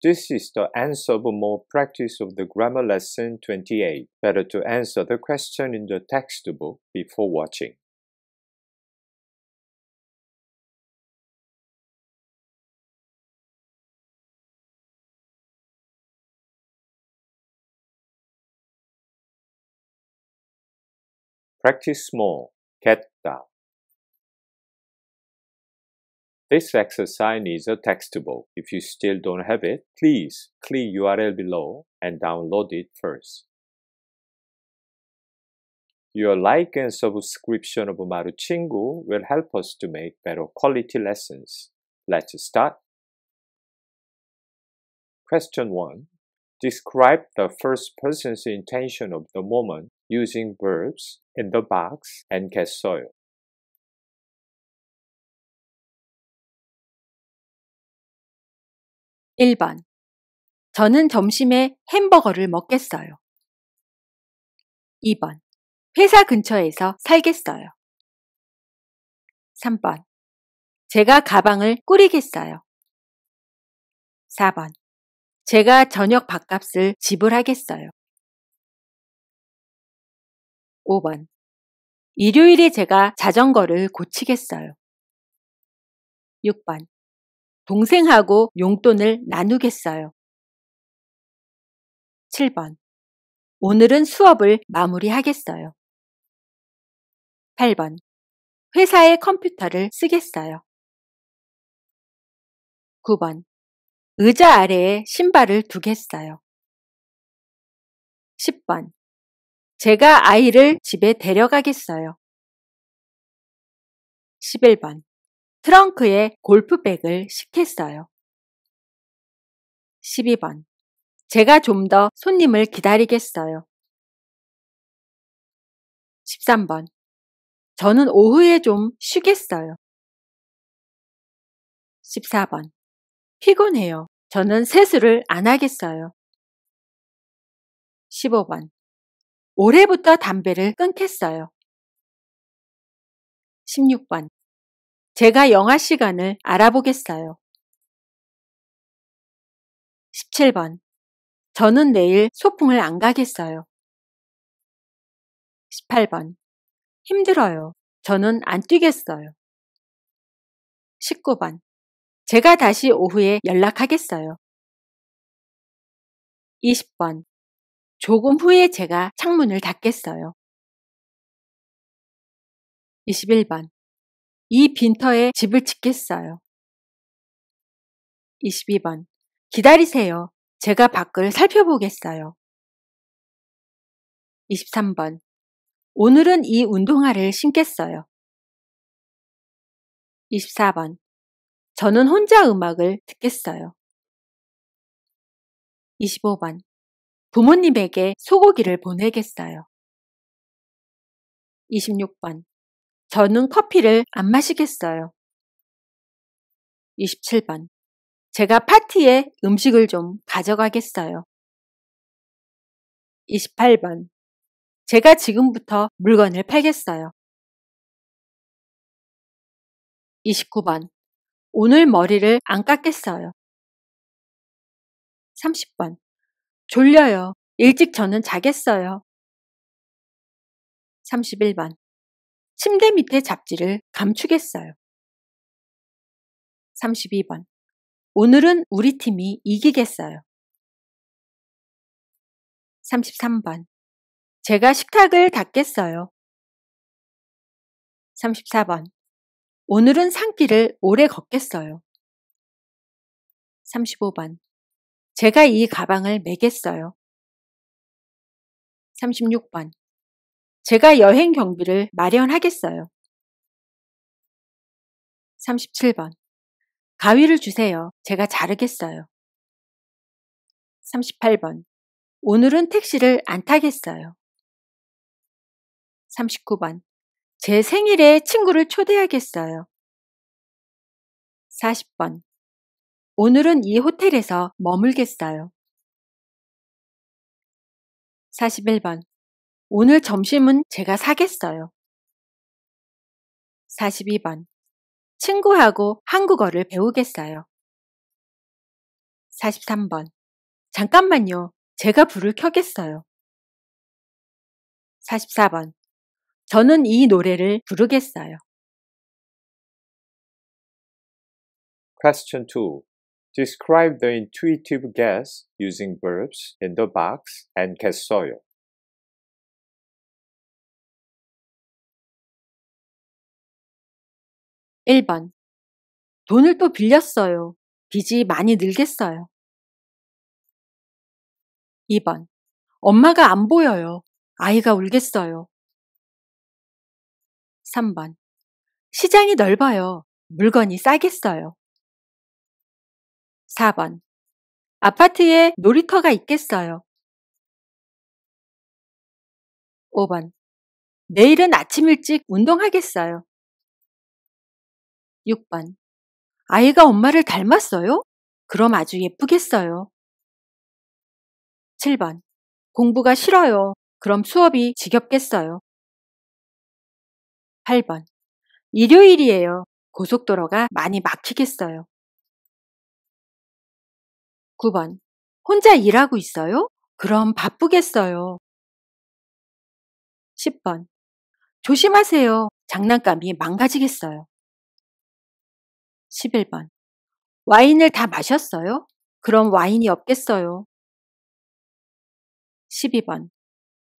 This is the answer of more practice of the grammar lesson 28. Better to answer the question in the textbook before watching. Practice more. 겠다. This exercise needs a textbook. If you still don't have it, please click URL below and download it first. Your like and subscription of 마루친구 will help us to make better quality lessons. Let's start. Question 1. Describe the first person's intention of the moment using verbs in the box and 겠어요. (1번) 저는 점심에 햄버거를 먹겠어요. (2번) 회사 근처에서 살겠어요. (3번) 제가 가방을 꾸리겠어요. (4번) 제가 저녁 밥값을 지불하겠어요. (5번) 일요일에 제가 자전거를 고치겠어요. (6번) 동생하고 용돈을 나누겠어요. (7번) 오늘은 수업을 마무리하겠어요. (8번) 회사의 컴퓨터를 쓰겠어요. (9번) 의자 아래에 신발을 두겠어요. (10번) 제가 아이를 집에 데려가겠어요. (11번) 트렁크에 골프백을 싣겠어요. (12번) 제가 좀 더 손님을 기다리겠어요. 13번 저는 오후에 좀 쉬겠어요. 14번 피곤해요. 저는 세수를 안 하겠어요. 15번 올해부터 담배를 끊겠어요. 16번 제가 영화 시간을 알아보겠어요. 17번 저는 내일 소풍을 안 가겠어요. 18번 힘들어요. 저는 안 뛰겠어요. 19번 제가 다시 오후에 연락하겠어요. 20번 조금 후에 제가 창문을 닫겠어요. 21번 이 빈터에 집을 짓겠어요. 22번 기다리세요. 제가 밖을 살펴보겠어요. 23번 오늘은 이 운동화를 신겠어요. 24번 저는 혼자 음악을 듣겠어요. 25번 부모님에게 소고기를 보내겠어요. 26번 저는 커피를 안 마시겠어요. 27번 제가 파티에 음식을 좀 가져가겠어요. 28번 제가 지금부터 물건을 팔겠어요. 29번 오늘 머리를 안 깎겠어요. 30번 졸려요. 일찍 저는 자겠어요. 31번 침대 밑에 잡지를 감추겠어요. 32번 오늘은 우리 팀이 이기겠어요. 33번 제가 식탁을 닦겠어요. 34번 오늘은 산길을 오래 걷겠어요. 35번 제가 이 가방을 매겠어요. 36번 제가 여행 경비를 마련하겠어요. 37번 가위를 주세요. 제가 자르겠어요. 38번 오늘은 택시를 안 타겠어요. 39번 제 생일에 친구를 초대하겠어요. 40번 오늘은 이 호텔에서 머물겠어요. 41번 오늘 점심은 제가 사겠어요. 42번 친구하고 한국어를 배우겠어요. 43번. 잠깐만요. 제가 불을 켜겠어요. 44번. 저는 이 노래를 부르겠어요. Question 2. Describe the intuitive guess using verbs in the box and 겠어요. 1번. 돈을 또 빌렸어요. 빚이 많이 늘겠어요. 2번. 엄마가 안 보여요. 아이가 울겠어요. 3번. 시장이 넓어요. 물건이 싸겠어요. 4번. 아파트에 놀이터가 있겠어요. 5번. 내일은 아침 일찍 운동하겠어요. 6번. 아이가 엄마를 닮았어요? 그럼 아주 예쁘겠어요. 7번. 공부가 싫어요. 그럼 수업이 지겹겠어요. 8번. 일요일이에요. 고속도로가 많이 막히겠어요. 9번. 혼자 일하고 있어요? 그럼 바쁘겠어요. 10번. 조심하세요. 장난감이 망가지겠어요. 11번. 와인을 다 마셨어요? 그럼 와인이 없겠어요. 12번.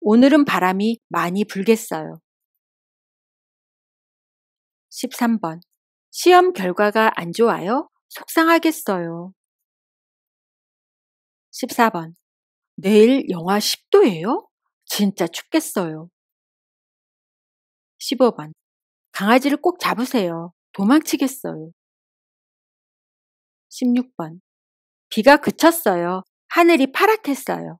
오늘은 바람이 많이 불겠어요. 13번. 시험 결과가 안 좋아요? 속상하겠어요. 14번. 내일 영하 10도예요? 진짜 춥겠어요. 15번. 강아지를 꼭 잡으세요. 도망치겠어요. 16번. 비가 그쳤어요. 하늘이 파랗겠어요.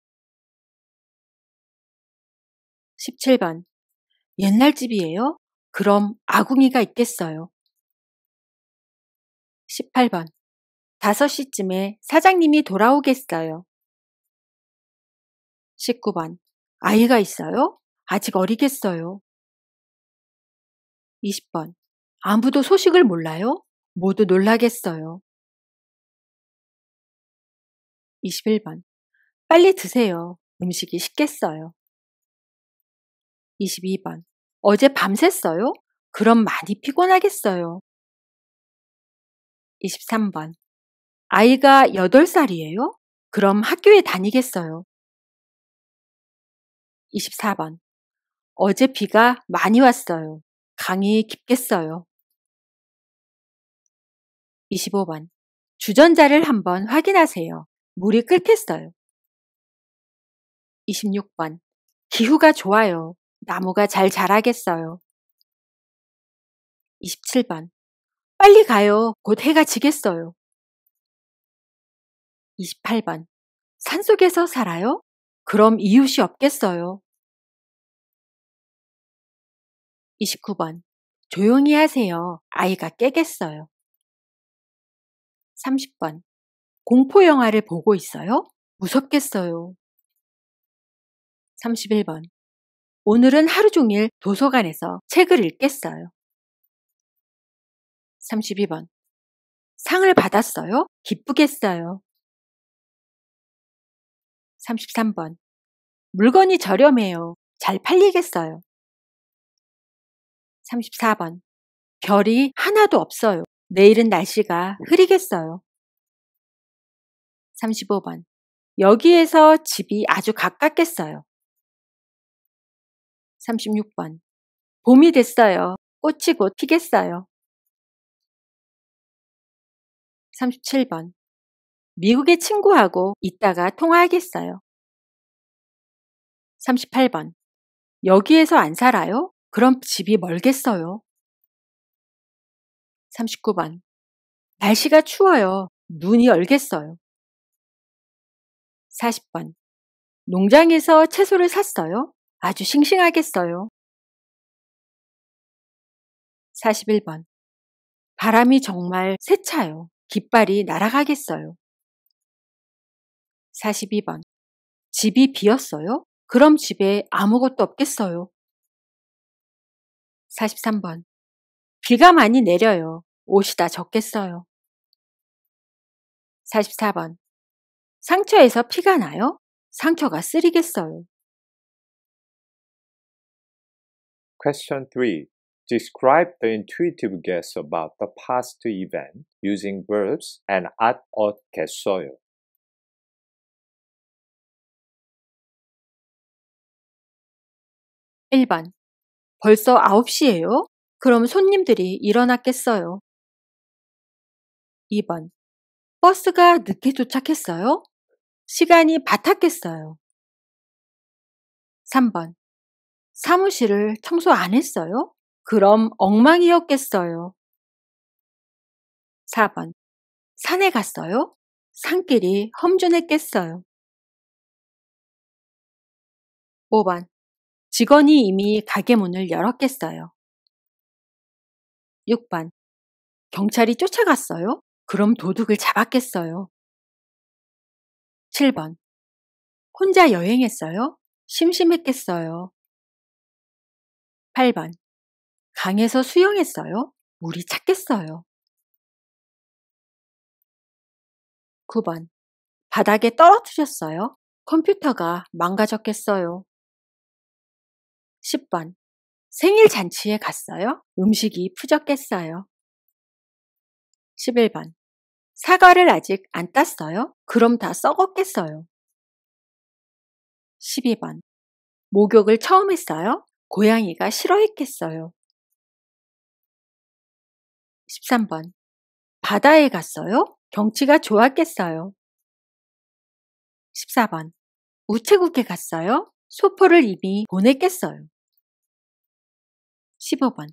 17번. 옛날 집이에요? 그럼 아궁이가 있겠어요. 18번. 5시쯤에 사장님이 돌아오겠어요. 19번. 아이가 있어요? 아직 어리겠어요. 20번. 아무도 소식을 몰라요? 모두 놀라겠어요. 21번. 빨리 드세요. 음식이 식겠어요. 22번. 어제 밤샜어요? 그럼 많이 피곤하겠어요. 23번. 아이가 8살이에요? 그럼 학교에 다니겠어요. 24번. 어제 비가 많이 왔어요. 강이 깊겠어요. 25번. 주전자를 한번 확인하세요. 물이 끓겠어요. 26번. 기후가 좋아요. 나무가 잘 자라겠어요. 27번. 빨리 가요. 곧 해가 지겠어요. 28번. 산속에서 살아요? 그럼 이웃이 없겠어요. 29번. 조용히 하세요. 아이가 깨겠어요. 30번. 공포 영화를 보고 있어요? 무섭겠어요. 31번. 오늘은 하루 종일 도서관에서 책을 읽겠어요. 32번. 상을 받았어요? 기쁘겠어요. 33번. 물건이 저렴해요. 잘 팔리겠어요. 34번. 별이 하나도 없어요. 내일은 날씨가 흐리겠어요. 35번. 여기에서 집이 아주 가깝겠어요. 36번. 봄이 됐어요. 꽃이 곧 피겠어요. 37번. 미국의 친구하고 이따가 통화하겠어요. 38번. 여기에서 안 살아요? 그럼 집이 멀겠어요. 39번. 날씨가 추워요. 눈이 얼겠어요. 40번. 농장에서 채소를 샀어요? 아주 싱싱하겠어요. 41번. 바람이 정말 세차요. 깃발이 날아가겠어요. 42번. 집이 비었어요? 그럼 집에 아무것도 없겠어요. 43번. 비가 많이 내려요. 옷이 다 젖겠어요. 44번. 상처에서 피가 나요? 상처가 쓰리겠어요. Question 3. Describe the intuitive guess about the past event using verbs and at 얻겠어요. (1번) 벌써 9시예요? 그럼 손님들이 일어났겠어요. (2번) 버스가 늦게 도착했어요? 시간이 바탔겠어요. (3번) 사무실을 청소 안 했어요? 그럼 엉망이었겠어요. (4번) 산에 갔어요? 산길이 험준했겠어요. (5번) 직원이 이미 가게 문을 열었겠어요. (6번) 경찰이 쫓아갔어요? 그럼 도둑을 잡았겠어요. (7번) 혼자 여행했어요? 심심했겠어요. (8번) 강에서 수영했어요? 물이 찼겠어요. (9번) 바닥에 떨어뜨렸어요? 컴퓨터가 망가졌겠어요. (10번) 생일 잔치에 갔어요? 음식이 푸졌겠어요. (11번) 사과를 아직 안 땄어요? 그럼 다 썩었겠어요. (12번) 목욕을 처음 했어요? 고양이가 싫어했겠어요. (13번) 바다에 갔어요? 경치가 좋았겠어요. (14번) 우체국에 갔어요? 소포를 이미 보냈겠어요. (15번)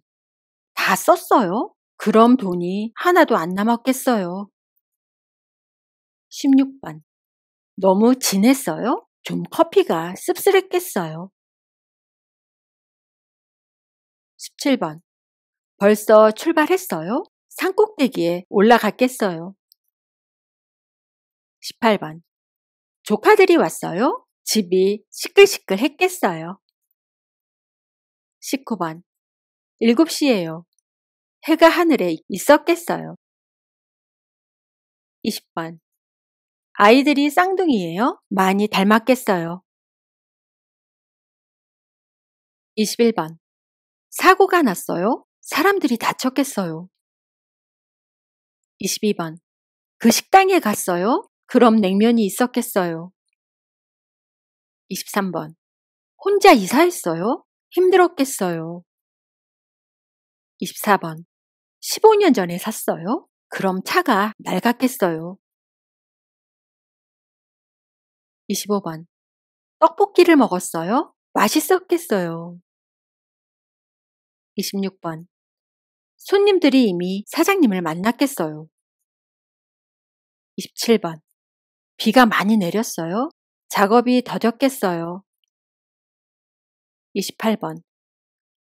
다 썼어요? 그럼 돈이 하나도 안 남았겠어요. (16번) 너무 진했어요? 좀 커피가 씁쓸했겠어요. (17번) 벌써 출발했어요? 산꼭대기에 올라갔겠어요. (18번) 조카들이 왔어요? 집이 시끌시끌했겠어요. (19번) 7시예요. 해가 하늘에 있었겠어요. 20번 아이들이 쌍둥이예요? 많이 닮았겠어요. 21번 사고가 났어요? 사람들이 다쳤겠어요. 22번 그 식당에 갔어요? 그럼 냉면이 있었겠어요. 23번 혼자 이사했어요? 힘들었겠어요. 24번 15년 전에 샀어요? 그럼 차가 낡았겠어요. 25번 떡볶이를 먹었어요? 맛있었겠어요. 26번 손님들이 이미 사장님을 만났겠어요. 27번 비가 많이 내렸어요? 작업이 더뎠겠어요. 28번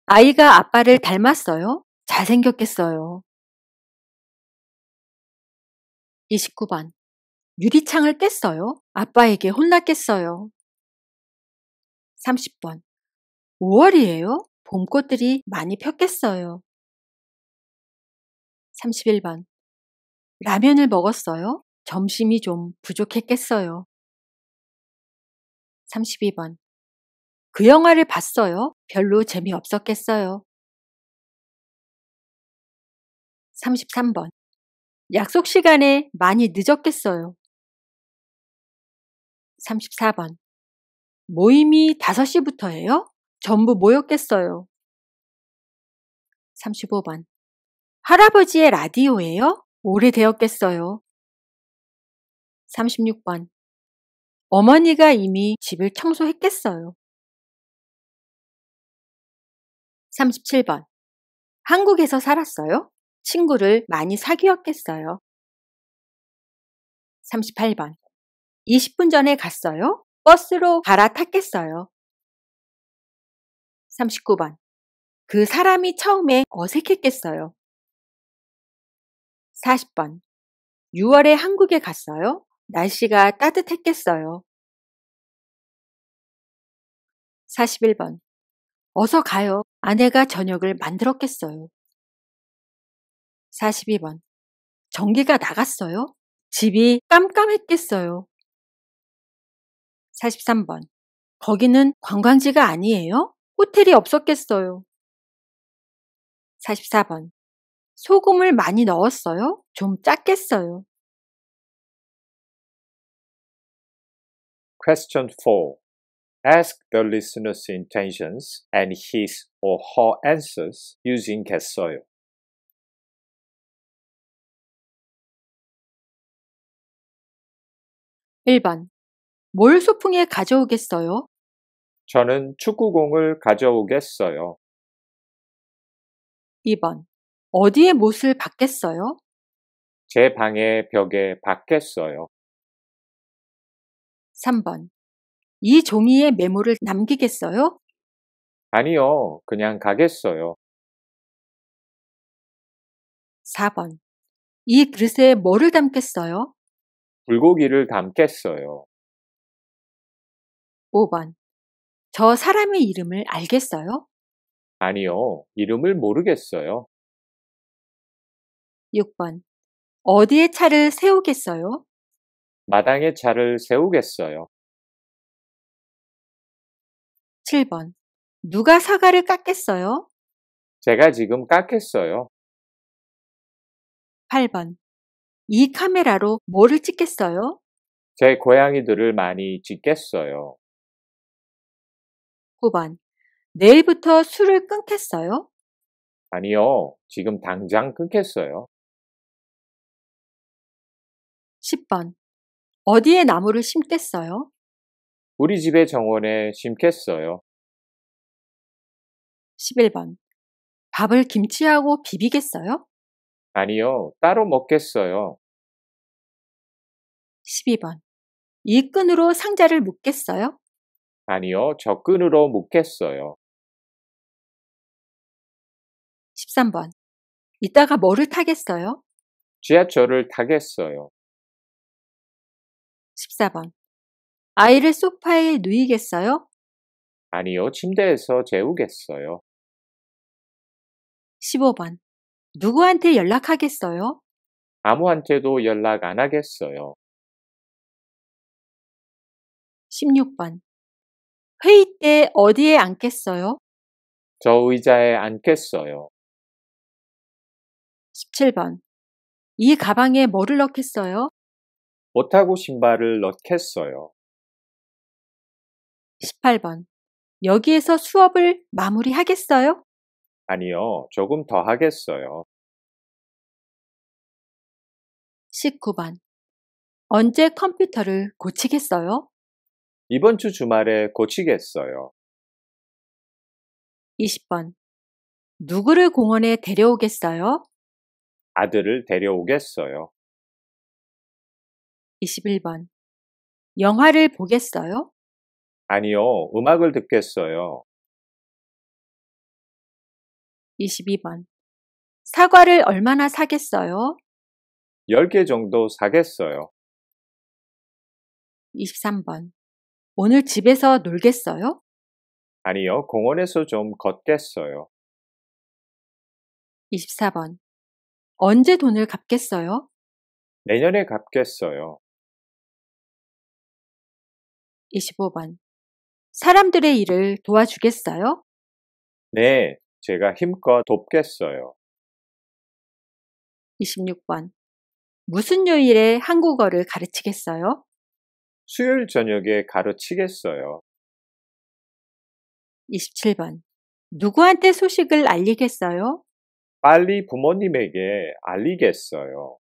아이가 아빠를 닮았어요? 잘생겼겠어요. 29번 유리창을 깼어요? 아빠에게 혼났겠어요. 30번 5월이에요? 봄꽃들이 많이 폈겠어요. 31번 라면을 먹었어요? 점심이 좀 부족했겠어요. 32번 그 영화를 봤어요? 별로 재미없었겠어요. 33번 약속 시간에 많이 늦었겠어요. 34번 모임이 5시부터예요? 전부 모였겠어요. 35번 할아버지의 라디오예요? 오래되었겠어요. 36번 어머니가 이미 집을 청소했겠어요. 37번 한국에서 살았어요? 친구를 많이 사귀었겠어요. 38번 20분 전에 갔어요? 버스로 갈아탔겠어요. 39번 그 사람이 처음에 어색했겠어요. 40번 6월에 한국에 갔어요? 날씨가 따뜻했겠어요. 41번 어서 가요. 아내가 저녁을 만들었겠어요. 42번 전기가 나갔어요? 집이 깜깜했겠어요. 43번. 거기는 관광지가 아니에요? 호텔이 없었겠어요. 44번. 소금을 많이 넣었어요? 좀 짰겠어요. Question 4. Ask the listener's intentions and his or her answers using 겠어요. 1번. 뭘 소풍에 가져오겠어요? 저는 축구공을 가져오겠어요. 2번. 어디에 못을 박겠어요? 제 방의 벽에 박겠어요. 3번. 이 종이에 메모를 남기겠어요? 아니요, 그냥 가겠어요. 4번. 이 그릇에 뭐를 담겠어요? 불고기를 담겠어요. 5번. 저 사람의 이름을 알겠어요? 아니요, 이름을 모르겠어요. 6번. 어디에 차를 세우겠어요? 마당에 차를 세우겠어요. 7번. 누가 사과를 깎겠어요? 제가 지금 깎겠어요. 8번. 이 카메라로 뭐를 찍겠어요? 제 고양이들을 많이 찍겠어요. 9번. 내일부터 술을 끊겠어요? 아니요, 지금 당장 끊겠어요. 10번. 어디에 나무를 심겠어요? 우리 집의 정원에 심겠어요. 11번. 밥을 김치하고 비비겠어요? 아니요, 따로 먹겠어요. 12번. 이 끈으로 상자를 묶겠어요? 아니요, 저 끈으로 묶겠어요. 13번. 이따가 뭐를 타겠어요? 지하철을 타겠어요. 14번. 아이를 소파에 누이겠어요? 아니요, 침대에서 재우겠어요. 15번. 누구한테 연락하겠어요? 아무한테도 연락 안 하겠어요. 16번. 회의 때 어디에 앉겠어요? 저 의자에 앉겠어요. 17번. 이 가방에 뭐를 넣겠어요? 옷하고 신발을 넣겠어요. 18번. 여기에서 수업을 마무리하겠어요? 아니요, 조금 더 하겠어요. 19번. 언제 컴퓨터를 고치겠어요? 이번 주 주말에 고치겠어요. 20번. 누구를 공원에 데려오겠어요? 아들을 데려오겠어요. 21번. 영화를 보겠어요? 아니요, 음악을 듣겠어요. 22번. 사과를 얼마나 사겠어요? 10개 정도 사겠어요. 23번. 오늘 집에서 놀겠어요? 아니요, 공원에서 좀 걷겠어요. 24번. 언제 돈을 갚겠어요? 내년에 갚겠어요. 25번. 사람들의 일을 도와주겠어요? 네, 제가 힘껏 돕겠어요. 26번. 무슨 요일에 한국어를 가르치겠어요? 수요일 저녁에 가르치겠어요. 27번. 누구한테 소식을 알리겠어요? 빨리 부모님에게 알리겠어요.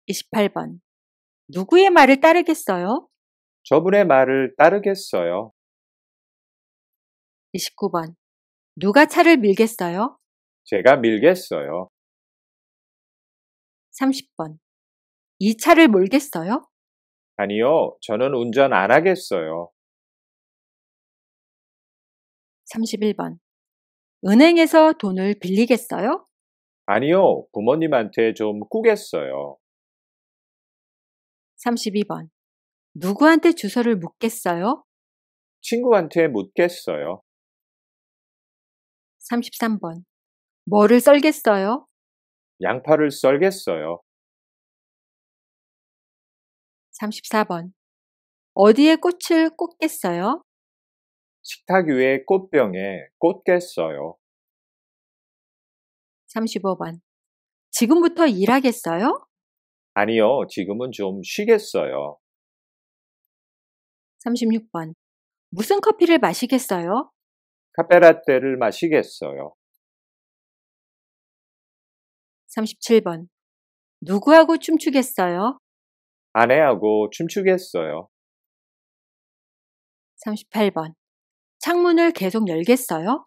28번. 누구의 말을 따르겠어요? 저분의 말을 따르겠어요. 29번. 누가 차를 밀겠어요? 제가 밀겠어요. 30번. 이 차를 몰겠어요? 아니요, 저는 운전 안 하겠어요. 31번. 은행에서 돈을 빌리겠어요? 아니요, 부모님한테 좀 꾸겠어요. 32번. 누구한테 주소를 묻겠어요? 친구한테 묻겠어요. 33번. 뭐를 썰겠어요? 양파를 썰겠어요. 34번. 어디에 꽃을 꽂겠어요? 식탁 위에 꽃병에 꽂겠어요. 35번. 지금부터 일하겠어요? 아니요, 지금은 좀 쉬겠어요. 36번. 무슨 커피를 마시겠어요? 카페라떼를 마시겠어요. 37번. 누구하고 춤추겠어요? 아내하고 춤추겠어요. 38번. 창문을 계속 열겠어요?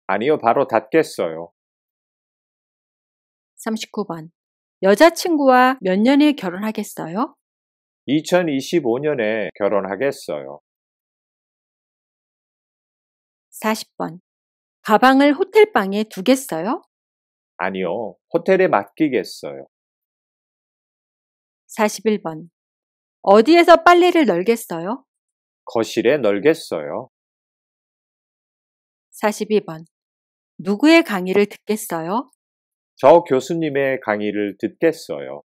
아니요, 바로 닫겠어요. 39번. 여자친구와 몇 년에 결혼하겠어요? 2025년에 결혼하겠어요. 40번. 가방을 호텔방에 두겠어요? 아니요, 호텔에 맡기겠어요. 41번. 어디에서 빨래를 널겠어요? 거실에 널겠어요. 42번. 누구의 강의를 듣겠어요? 저 교수님의 강의를 듣겠어요.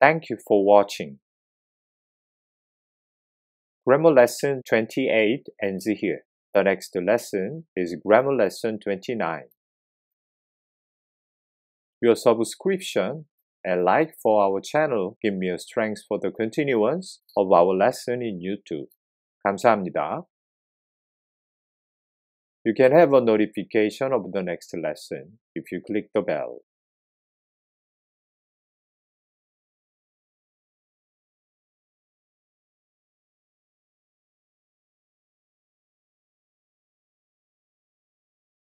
Thank you for watching. Grammar lesson 28 ends here. The next lesson is grammar lesson 29. Your subscription and like for our channel give me a strength for the continuance of our lesson in YouTube. 감사합니다. You can have a notification of the next lesson if you click the bell.